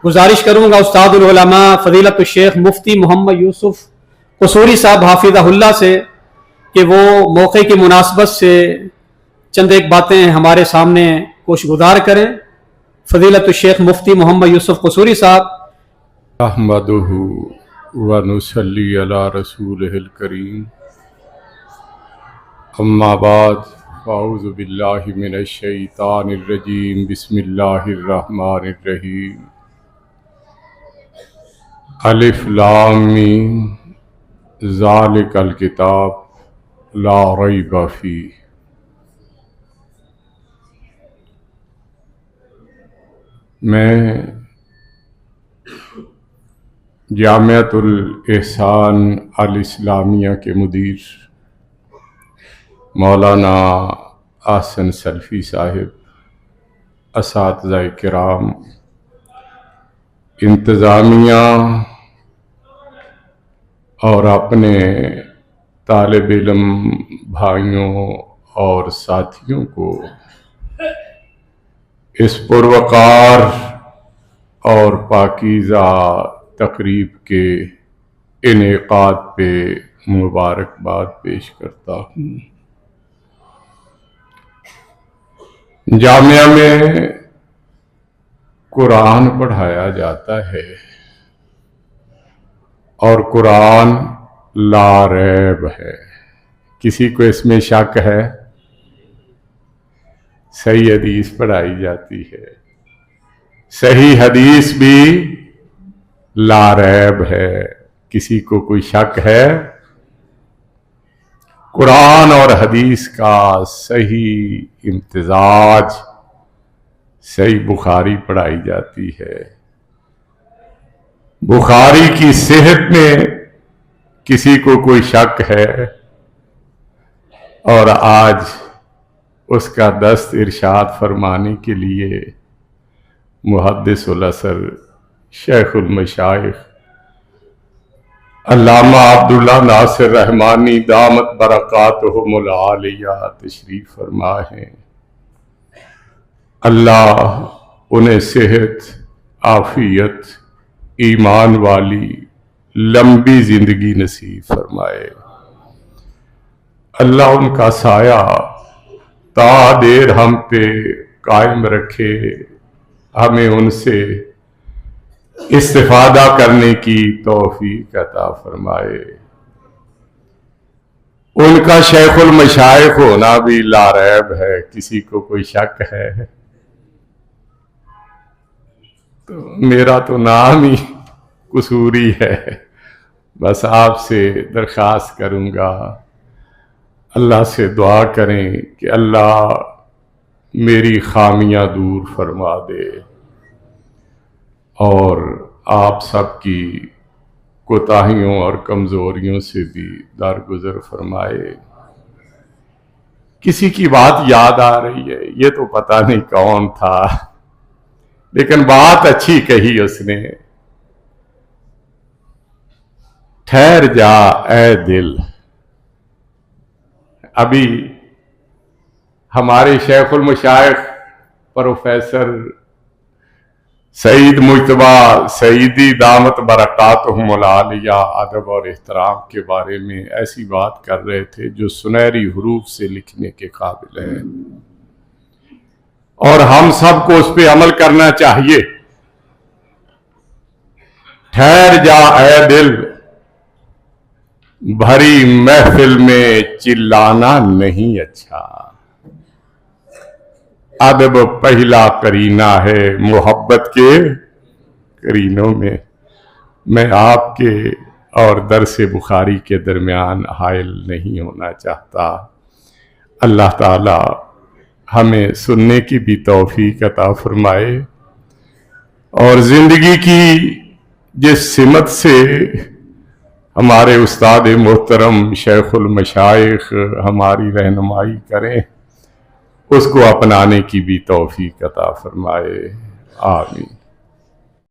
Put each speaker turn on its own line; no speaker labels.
गुजारिश करूँगा उस्तादुल उलमा फ़ज़ीलत शेख मुफ्ती मोहम्मद यूसुफ कसूरी साहब हाफिज़हुल्लाह से कि वो मौके की मुनासबत से चंद एक बातें हमारे सामने कोशगुजार करें। फ़ज़ीलत शेख मुफ्ती मोहम्मद यूसुफ कसूरी साहब।
अहमदुहु व नुसल्ली अला रसूलिहिल करीम, अम्मा बाद, फ़अऊज़ु बिल्लाहि मिनश शैतानिर रजीम, बिस्मिल्लाहिर रहमानिर रहीम। अलिफ लाम मीम, ज़ालिकल किताब ला रैब फीह। मैं जामिअतुल एहसान अल इस्लामिया के मुदीर मौलाना आसन सल्फी साहिब, असातिज़ाए किराम, इंतज़ामिया और अपने तालिब इल्म भाइयों और साथियों को इस पुरवकार और पाकीज़ा तकरीब के इनेकाद पे मुबारकबाद पेश करता हूँ। जामिया में कुरान पढ़ाया जाता है और कुरान लारैब है। किसी को इसमें शक है? सही हदीस पढ़ाई जाती है, सही हदीस भी लारैब है। किसी को कोई शक है? कुरान और हदीस का सही इम्तिजाज, सही बुखारी पढ़ाई जाती है। बुखारी की सेहत में किसी को कोई शक है? और आज उसका दस्त इरशाद फरमाने के लिए मुहद्दिसुल असर शेखुल मशाइख अल्लामा अब्दुल्ला नासिर रहमानी दामत बरकातुहुमुल आलिया तशरीफ फरमा हैं। अल्लाह उन्हें सेहत, आफियत, ईमान वाली लंबी जिंदगी नसीब फरमाए। अल्लाह उनका साया ता देर हम पे कायम रखे, हमें उनसे इस्तिफादा करने की तौफीक अता फरमाए। उनका शेखुल मशाइख होना भी लारैब है। किसी को कोई शक है? तो मेरा तो नाम ही कसूरी है। बस आपसे दरख्वास्त करूंगा, अल्लाह से दुआ करें कि अल्लाह मेरी खामियां दूर फरमा दे और आप सबकी कोताहियों और कमजोरियों से भी दरगुजर फरमाए। किसी की बात याद आ रही है, ये तो पता नहीं कौन था, लेकिन बात अच्छी कही उसने। ठहर जा ए दिल। अभी हमारे शेखुल मशाइख प्रोफेसर सईद मुज्तबा सईदी दामत बरकातुहुमुल आलिया अदब और एहतराम के बारे में ऐसी बात कर रहे थे जो सुनहरी हुरूफ से लिखने के काबिल है और हम सबको उस पर अमल करना चाहिए। ठहर जा ए दिल, भरी महफिल में चिल्लाना नहीं अच्छा। अदब पहला करीना है मोहब्बत के करीनों में। मैं आपके और दरस बुखारी के दरमियान हाइल नहीं होना चाहता। अल्लाह ताला हमें सुनने की भी तौफीक अता फरमाए और जिंदगी की जिस सिमत से हमारे उस्ताद मोहतरम शेखुल मशाइख हमारी रहनुमाई करें, उसको अपनाने की भी तौफीक अता फरमाए। आमीन।